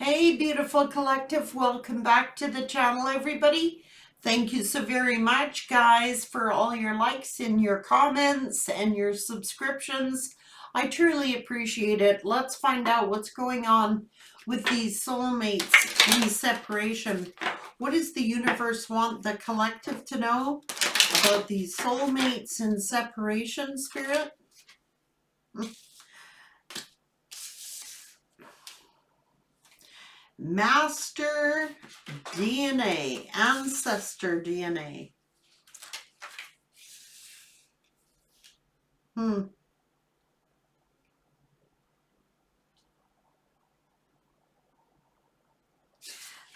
Hey, beautiful collective. Welcome back to the channel, everybody. Thank you so very much, guys, for all your likes and your comments and your subscriptions. I truly appreciate it. Let's find out what's going on with these soulmates in separation. What does the universe want the collective to know about these soulmates in separation, Spirit? Master DNA, ancestor DNA.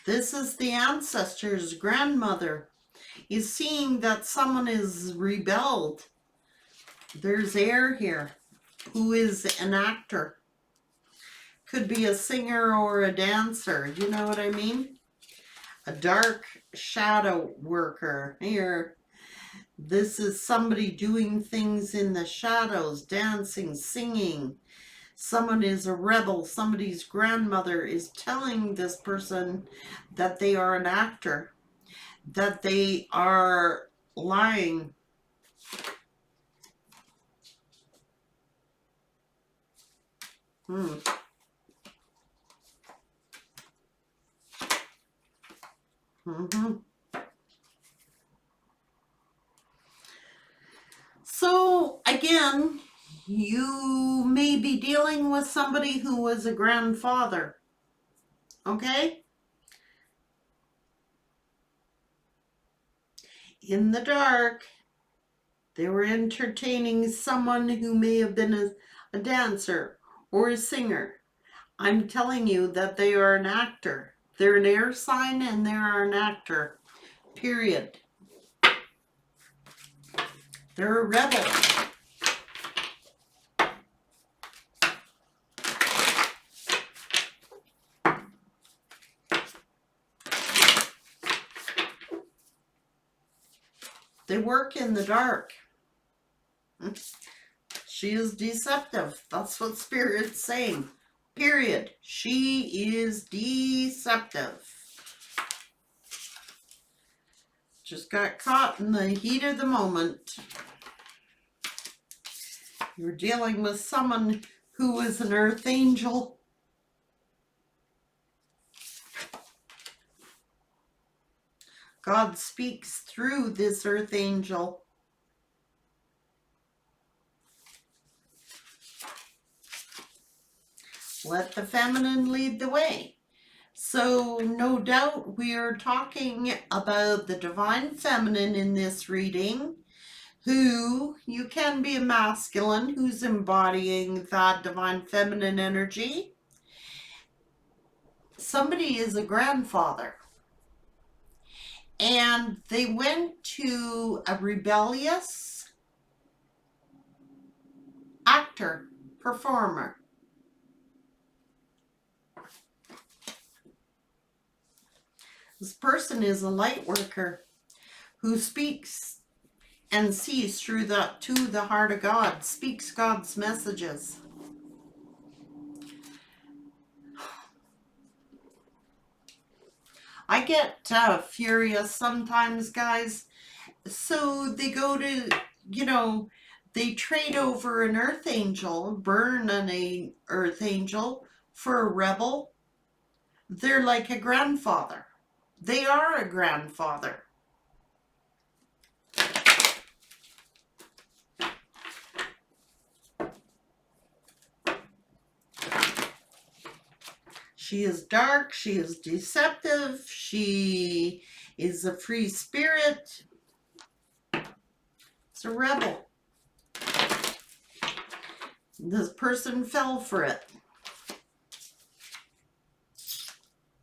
This is the ancestor's grandmother is seeing that someone is rebelled. There's air here. Who is an actor? Could be a singer or a dancer. You know what I mean? A dark shadow worker here. This is somebody doing things in the shadows, dancing, singing. Someone is a rebel. Somebody's grandmother is telling this person that they are an actor, that they are lying. So again, you may be dealing with somebody who was a grandfather, okay? In the dark, they were entertaining someone who may have been a dancer or a singer. I'm telling you that they are an actor. They're an air sign and they are an actor, period. They're a rebel. They work in the dark. She is deceptive. That's what Spirit's saying. Period. She is deceptive. Just got caught in the heat of the moment. You're dealing with someone who is an earth angel. God speaks through this earth angel. Let the feminine lead the way. So no doubt we are talking about the divine feminine in this reading, who you can be a masculine who's embodying that divine feminine energy. Somebody is a grandfather. And they went to a rebellious actor, performer. This person is a light worker who speaks and sees through to the heart of God, speaks God's messages. I get furious sometimes, guys. So they go to, they trade over an earth angel, burn an earth angel for a rebel. They're like a grandfather. They are a grandfather. She is dark, she is deceptive, she is a free spirit. It's a rebel. This person fell for it.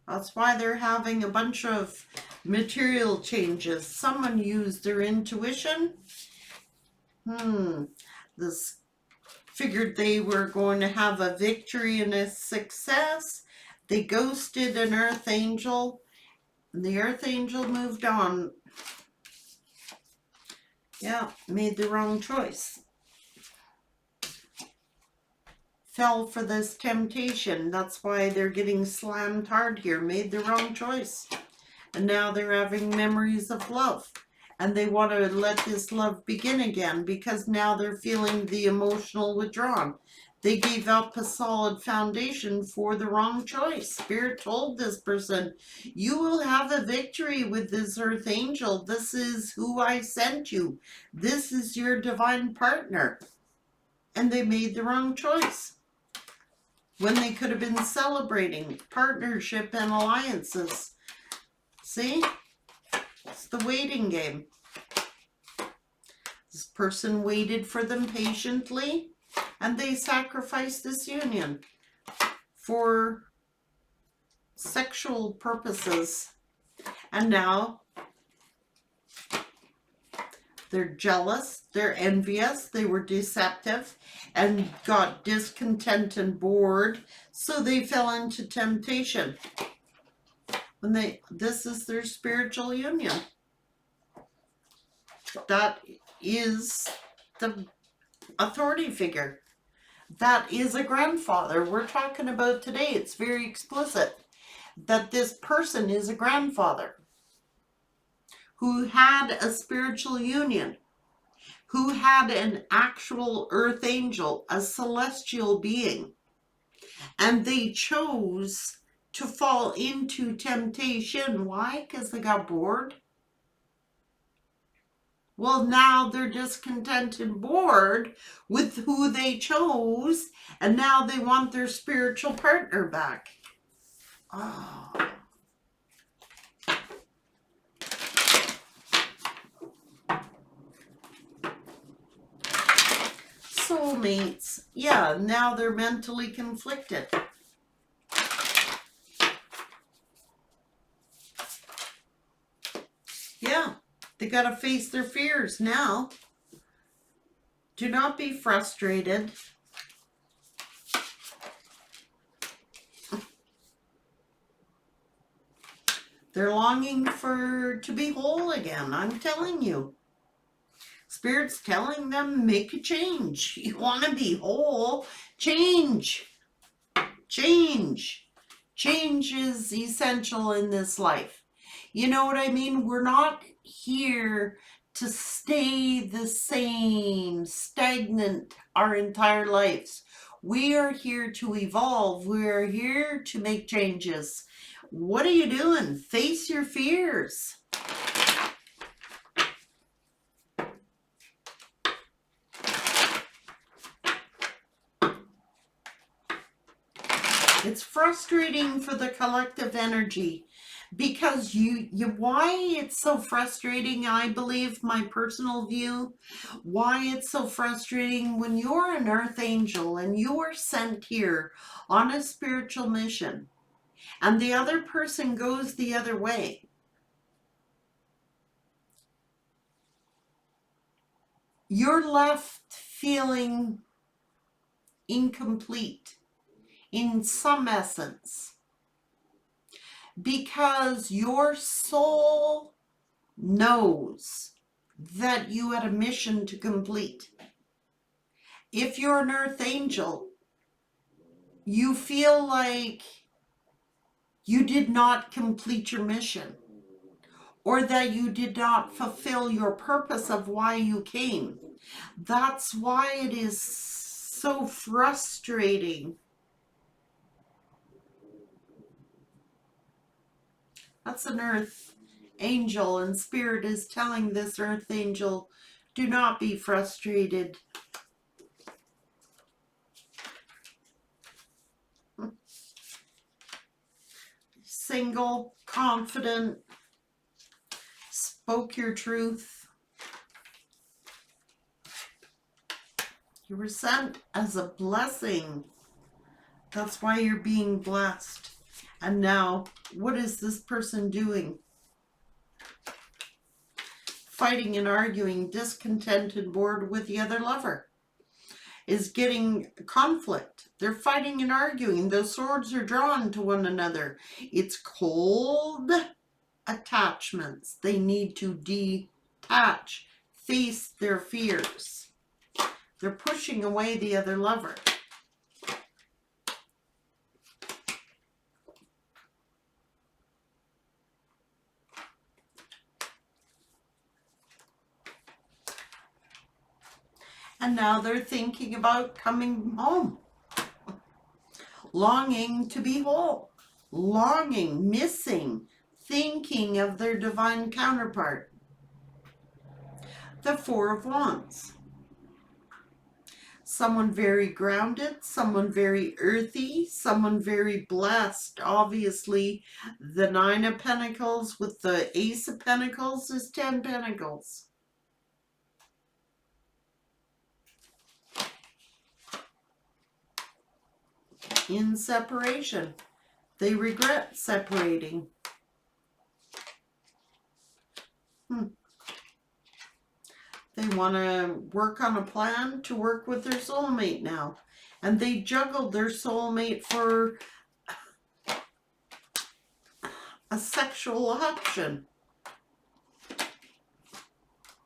That's why they're having a bunch of material changes. Someone used their intuition. This figured they were going to have a victory and a success. They ghosted an earth angel. The earth angel moved on. Yeah, made the wrong choice. fell for this temptation. That's why they're getting slammed hard here, made the wrong choice. And now they're having memories of love. And they want to let this love begin again because now they're feeling the emotional withdrawn. They gave up a solid foundation for the wrong choice. Spirit told this person, you will have a victory with this earth angel. This is who I sent you. This is your divine partner. And they made the wrong choice when they could have been celebrating partnership and alliances. See? It's the waiting game. This person waited for them patiently, and they sacrificed this union for sexual purposes. And now they're jealous, they're envious, they were deceptive and got discontent and bored, so they fell into temptation. This is their spiritual union. That is the authority figure. That is a grandfather we're talking about today. It's very explicit that this person is a grandfather who had a spiritual union, who had an actual earth angel, a celestial being, and they chose to fall into temptation. Why? Because they got bored. Well, now they're discontent and bored with who they chose, and now they want their spiritual partner back. Oh. Soulmates. Yeah, now they're mentally conflicted. Yeah, they got to face their fears now. Do not be frustrated. They're longing to be whole again, I'm telling you. Spirit's telling them, make a change. You want to be whole, change. Change. Change is essential in this life. You know what I mean? We're not here to stay the same, stagnant our entire lives. We are here to evolve. We are here to make changes. What are you doing? Face your fears. It's frustrating for the collective energy because why it's so frustrating, I believe, my personal view, why it's so frustrating when you're an earth angel and you are sent here on a spiritual mission and the other person goes the other way. You're left feeling incomplete in some essence, because your soul knows that you had a mission to complete. If you're an earth angel, you feel like you did not complete your mission, or that you did not fulfill your purpose of why you came. That's why it is so frustrating. That's an earth angel, and Spirit is telling this earth angel, do not be frustrated. Single, confident, spoke your truth. You were sent as a blessing. That's why you're being blessed. And now, what is this person doing? Fighting and arguing, discontent and bored with the other lover. Is getting conflict. They're fighting and arguing. Those swords are drawn to one another. It's cold attachments. They need to detach, face their fears. They're pushing away the other lover. And now they're thinking about coming home. Longing to be whole. Longing, missing, thinking of their divine counterpart. The Four of Wands. Someone very grounded, someone very earthy, someone very blessed. Obviously, the Nine of Pentacles with the Ace of Pentacles is 10 Pentacles. In separation. They regret separating. They want to work on a plan to work with their soulmate now. And they juggled their soulmate for a sexual option.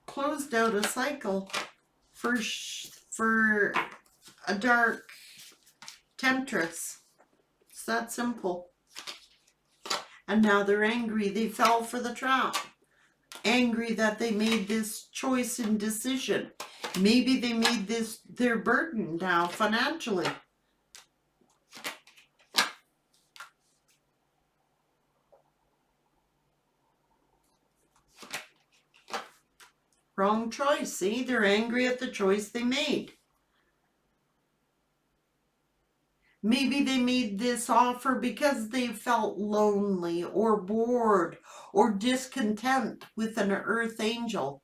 Closed out a cycle for a dark temptress. It's that simple. And now they're angry. They fell for the trap. Angry that they made this choice and decision. Maybe they made this their burden now financially. Wrong choice. See, they're angry at the choice they made. Maybe they made this offer because they felt lonely or bored or discontent with an earth angel.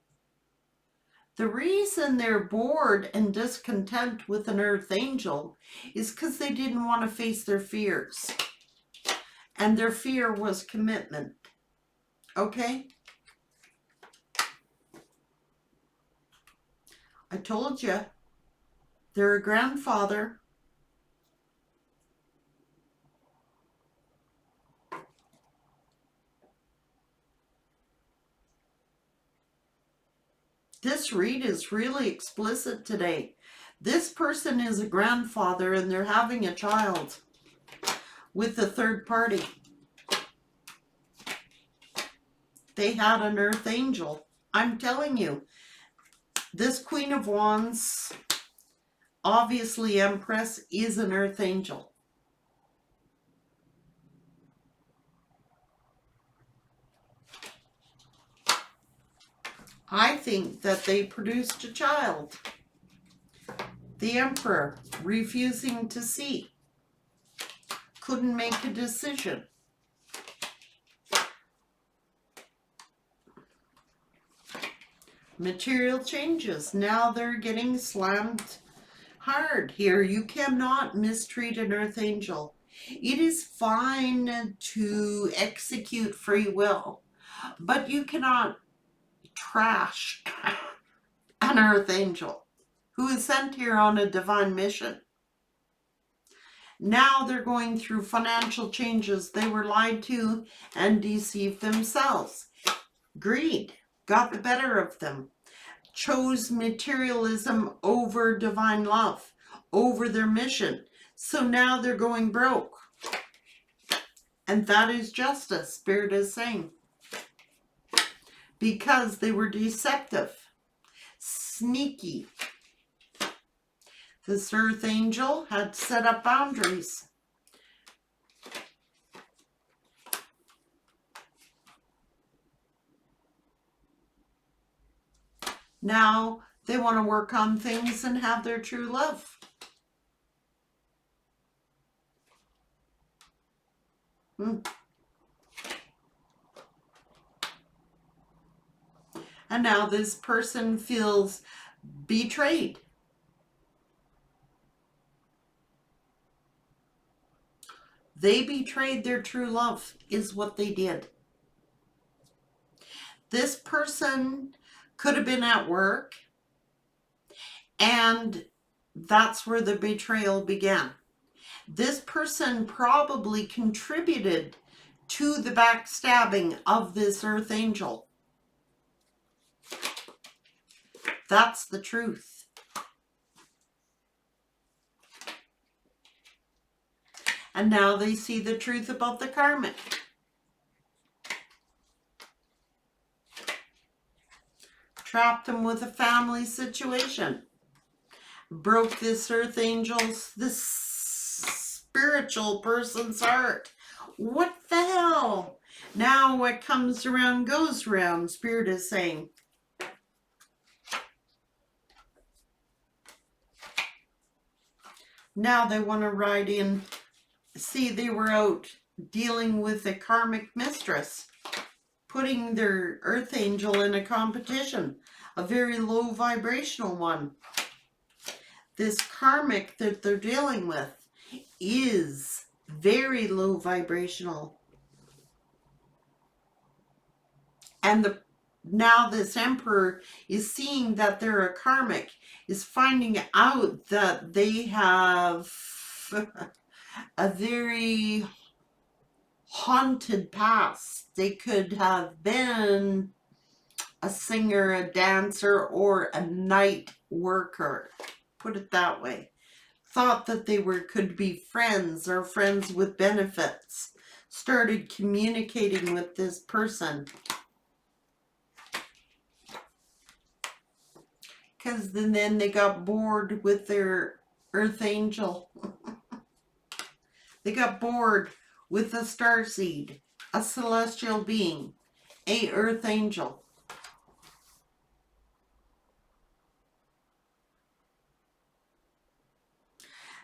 The reason they're bored and discontent with an earth angel is because they didn't want to face their fears. And their fear was commitment. Okay? I told you, they're a grandfather. This read is really explicit today. This person is a grandfather and they're having a child with a third party. They had an earth angel. I'm telling you, this Queen of Wands, obviously Empress, is an earth angel. I think that they produced a child. The Emperor, refusing to see. Couldn't make a decision. Material changes. Now they're getting slammed hard here. You cannot mistreat an earth angel. It is fine to execute free will, but you cannot trash an earth angel who is sent here on a divine mission. Now they're going through financial changes. They were lied to and deceived themselves. Greed got the better of them. Chose materialism over divine love, over their mission. So now they're going broke. And that is justice, Spirit is saying. Because they were deceptive, sneaky. This earth angel had set up boundaries. Now they want to work on things and have their true love. And now this person feels betrayed. They betrayed their true love, is what they did. This person could have been at work, and that's where the betrayal began. This person probably contributed to the backstabbing of this earth angel. That's the truth. And now they see the truth about the karmic. Trapped them with a family situation. broke this earth angel's, this spiritual person's heart. What the hell? Now what comes around goes around, Spirit is saying. Now they want to ride in. See, they were out dealing with a karmic mistress, putting their earth angel in a competition, a very low vibrational one. This karmic that they're dealing with is very low vibrational. And now this emperor is seeing that they're a karmic, is finding out that they have a very haunted past. They could have been a singer, a dancer, or a night worker. Put it that way. Thought that they could be friends or friends with benefits. Started communicating with this person. Because then they got bored with their earth angel. They got bored with a starseed, a celestial being, a earth angel.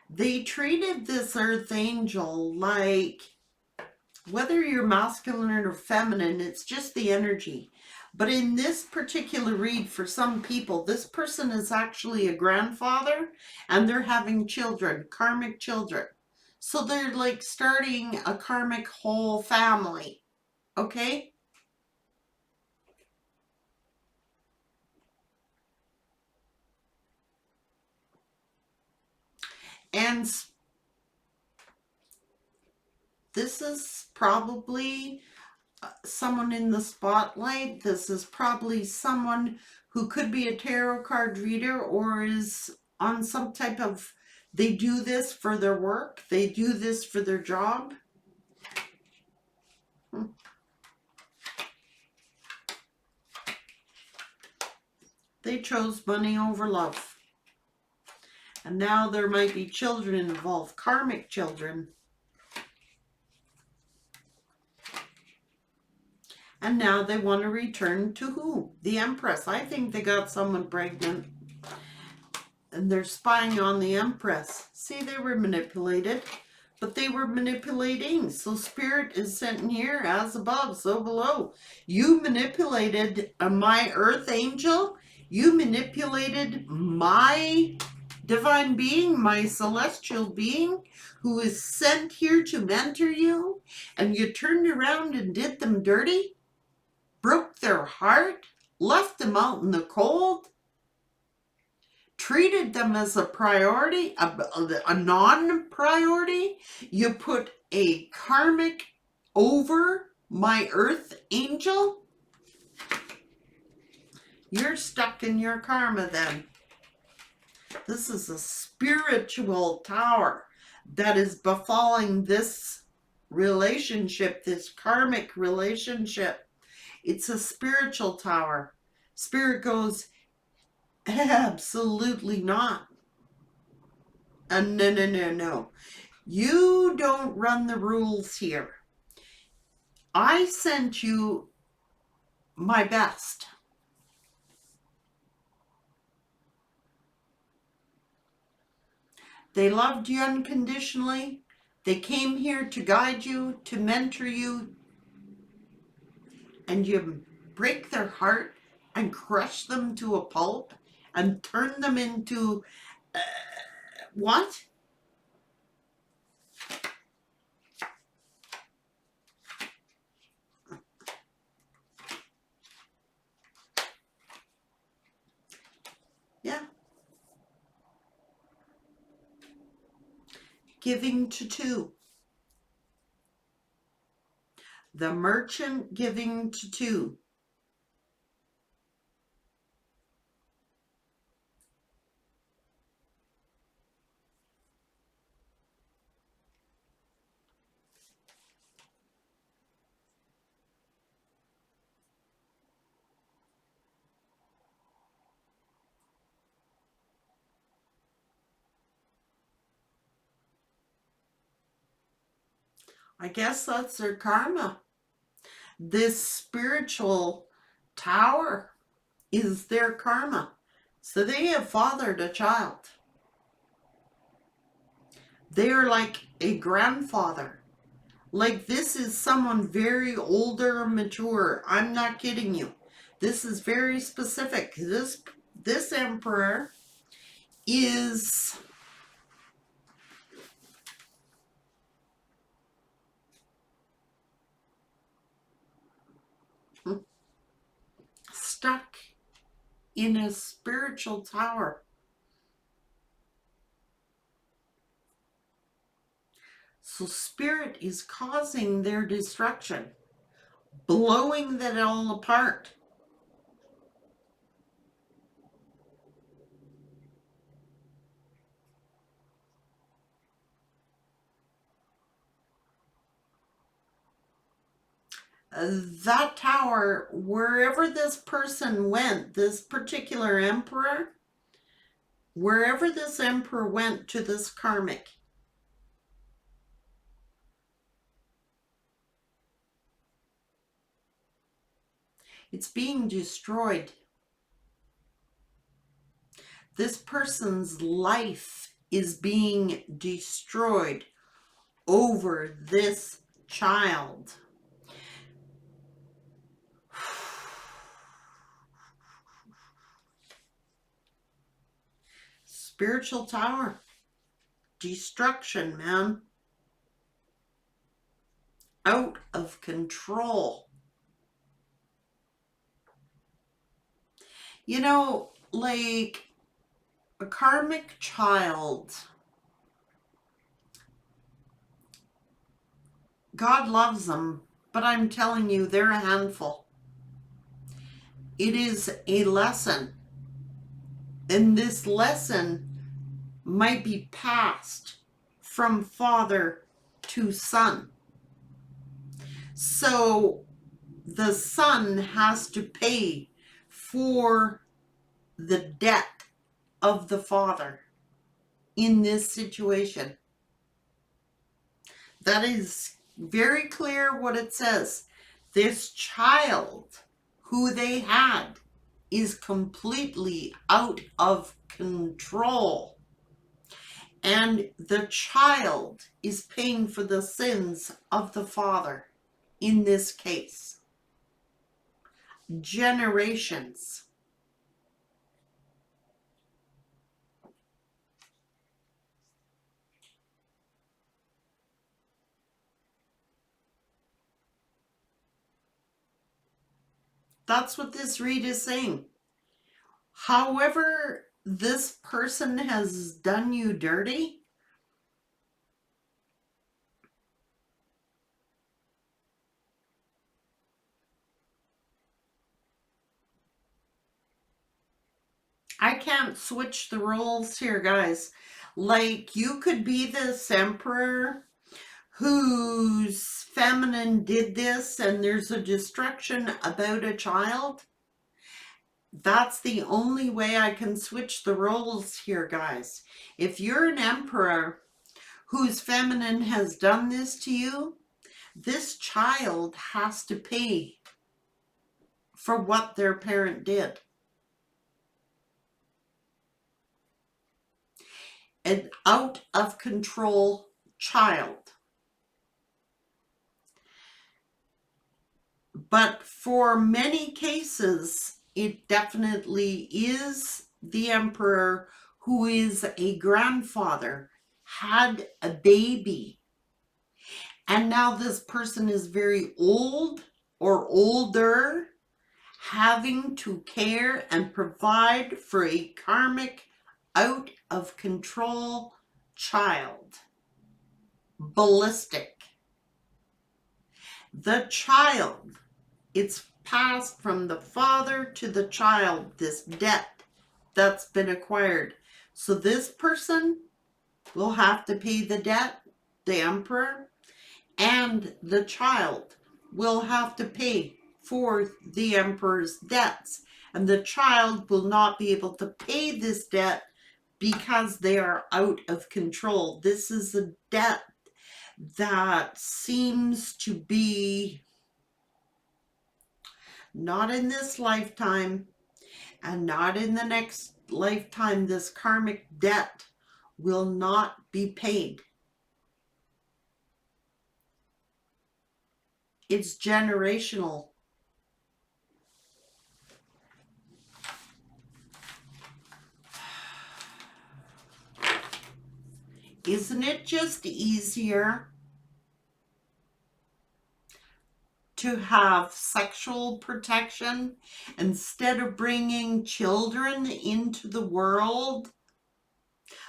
They treated this earth angel like, whether you're masculine or feminine, it's just the energy. But in this particular read, for some people, this person is actually a grandfather and they're having children, karmic children. So they're like starting a karmic whole family, okay? And this is probably someone in the spotlight. This is probably someone who could be a tarot card reader or is on some type of, they do this for their work, they do this for their job. They chose money over love. And now there might be children involved, karmic children. And now they want to return to who? The Empress. I think they got someone pregnant. And they're spying on the Empress. See, they were manipulated. But they were manipulating. So Spirit is sent in here, as above, so below. You manipulated my earth angel. You manipulated my divine being, my celestial being, who is sent here to mentor you. And you turned around and did them dirty. Broke their heart. Left them out in the cold. Treated them as a priority, a non-priority. You put a karmic over my earth angel. You're stuck in your karma then. This is a spiritual tower that is befalling this relationship, this karmic relationship. It's a spiritual tower. Spirit goes, absolutely not. No. You don't run the rules here. I sent you my best. They loved you unconditionally. They came here to guide you, to mentor you. And you break their heart and crush them to a pulp and turn them into what? Yeah. Giving to two. The merchant giving to two. I guess that's their karma. This spiritual tower is their karma. So they have fathered a child. They're like a grandfather. Like, this is someone very older, mature. I'm not kidding you. This is very specific. This emperor is stuck in a spiritual tower. So spirit is causing their destruction, blowing that all apart. That tower, wherever this person went, this particular emperor, wherever this emperor went to this karmic, it's being destroyed. This person's life is being destroyed over this child. Spiritual tower. Destruction, man. Out of control. You know, like a karmic child, God loves them, but I'm telling you, they're a handful. It is a lesson. And this lesson might be passed from father to son. So the son has to pay for the debt of the father in this situation. That is very clear what it says. This child who they had is completely out of control. And the child is paying for the sins of the father in this case. Generations. That's what this read is saying. However, this person has done you dirty, I can't switch the roles here, guys. Like, you could be this emperor whose feminine did this and there's a destruction about a child. That's the only way I can switch the roles here, guys. If you're an emperor whose feminine has done this to you, this child has to pay for what their parent did. An out of control child. But for many cases, it definitely is the emperor who is a grandfather, had a baby, and now this person is very old or older, having to care and provide for a karmic out of control child. Ballistic. The child, it's passed from the father to the child, this debt that's been acquired. So this person will have to pay the debt, the emperor, and the child will have to pay for the emperor's debts. And the child will not be able to pay this debt because they are out of control. This is a debt that seems to be not in this lifetime and not in the next lifetime. This karmic debt will not be paid. It's generational. Isn't it just easier to have sexual protection instead of bringing children into the world?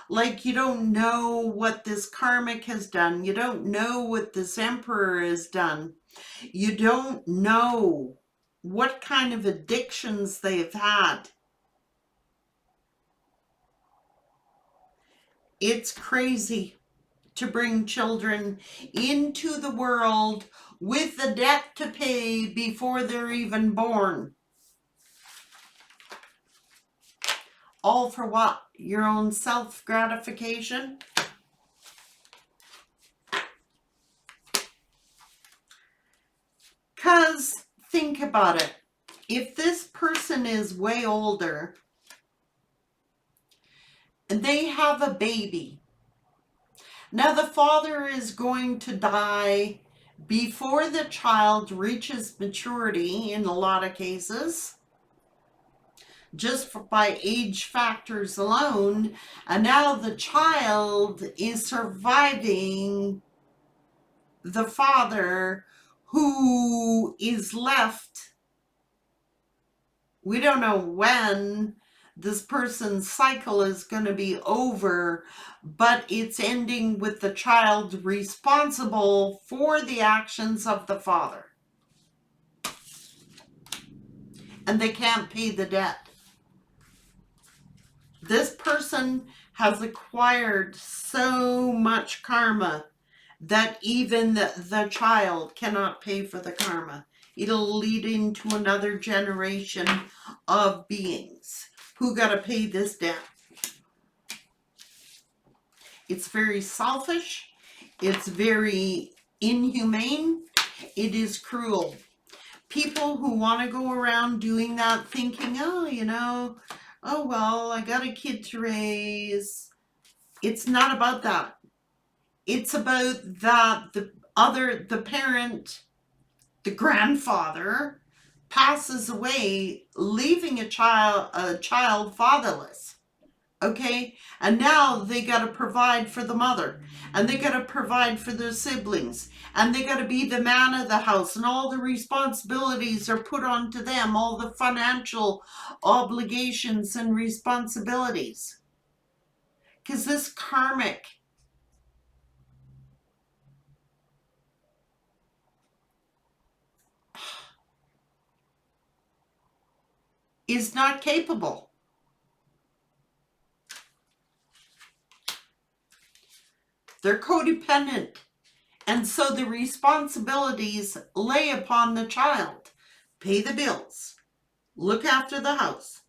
Like, you don't know what this karmic has done. You don't know what this emperor has done. You don't know what kind of addictions they've had. It's crazy to bring children into the world with the debt to pay before they're even born. All for what? Your own self-gratification? Because think about it. If this person is way older and they have a baby, now the father is going to die before the child reaches maturity in a lot of cases, just by age factors alone, and now the child is surviving the father who is left. We don't know when this person's cycle is going to be over, but it's ending with the child responsible for the actions of the father. And they can't pay the debt. This person has acquired so much karma that even the child cannot pay for the karma. It'll lead into another generation of beings who got to pay this debt. It's very selfish. It's very inhumane. It is cruel. People who want to go around doing that thinking, oh, you know, oh, well, I got a kid to raise. It's not about that. It's about that the parent, the grandfather, passes away, leaving a child fatherless. Okay? And now they got to provide for the mother, and they got to provide for their siblings, and they got to be the man of the house, and all the responsibilities are put onto them, all the financial obligations and responsibilities. Because this karmic is not capable. They're codependent. And so the responsibilities lay upon the child. Pay the bills. Look after the house.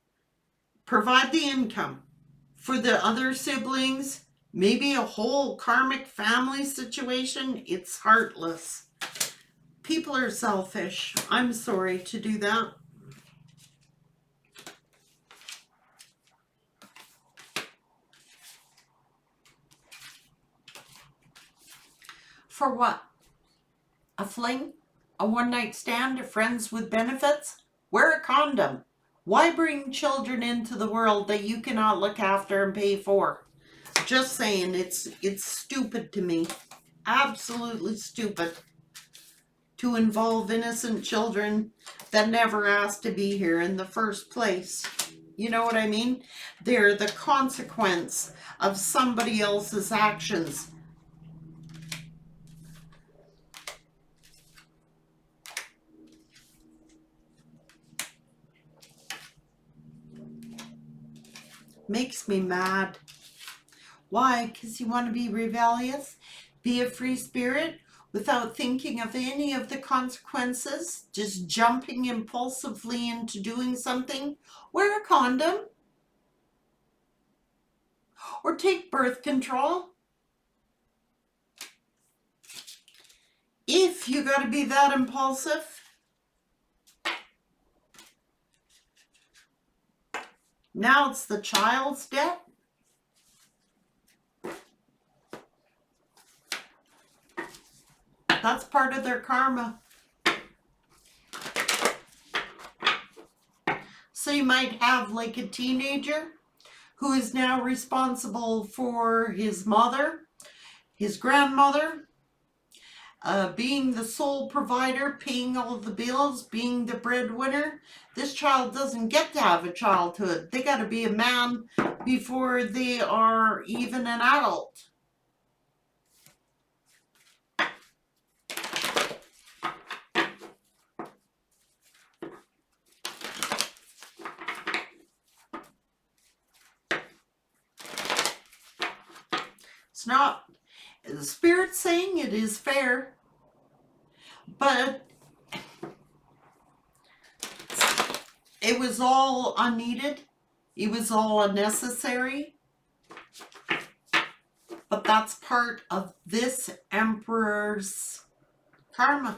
Provide the income. For the other siblings, maybe a whole karmic family situation, it's heartless. People are selfish. I'm sorry to do that. For what? A fling? A one-night stand? A friends with benefits? Wear a condom. Why bring children into the world that you cannot look after and pay for? Just saying, it's stupid to me. Absolutely stupid to involve innocent children that never asked to be here in the first place. You know what I mean? They're the consequence of somebody else's actions. Makes me mad. Why? Because you want to be rebellious? Be a free spirit without thinking of any of the consequences? Just jumping impulsively into doing something? Wear a condom. Or take birth control. If you got to be that impulsive, now it's the child's debt. That's part of their karma. So you might have like a teenager who is now responsible for his mother, his grandmother, being the sole provider, paying all the bills, being the breadwinner. This child doesn't get to have a childhood. They got to be a man before they are even an adult. It's not, the Spirit's saying it is fair, but it was all unneeded. It was all unnecessary. But that's part of this Emperor's karma.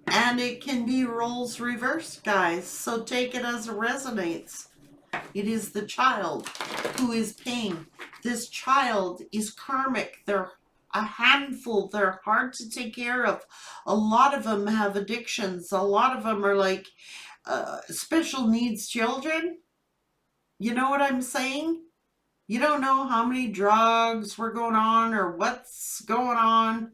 And it can be roles reversed, guys. So take it as it resonates. It is the child who is paying. This child is karmic. They're a handful. They're hard to take care of. A lot of them have addictions. A lot of them are like special needs children. You know what I'm saying? You don't know how many drugs were going on or what's going on.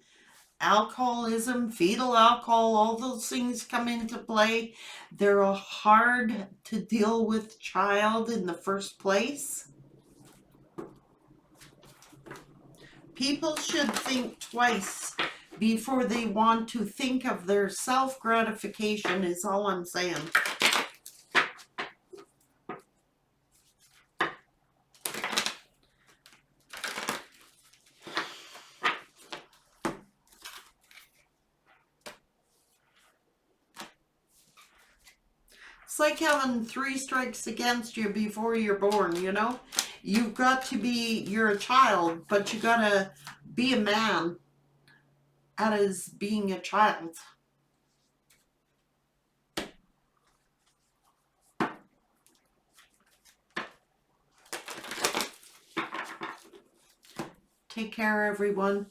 Alcoholism, fetal alcohol, all those things come into play. They're a hard to deal with child in the first place. People should think twice before they want to think of their self-gratification, is all I'm saying. It's like having 3 strikes against you before you're born, you know? You've got to be, you're a child, but you gotta be a man as being a child. Take care, everyone.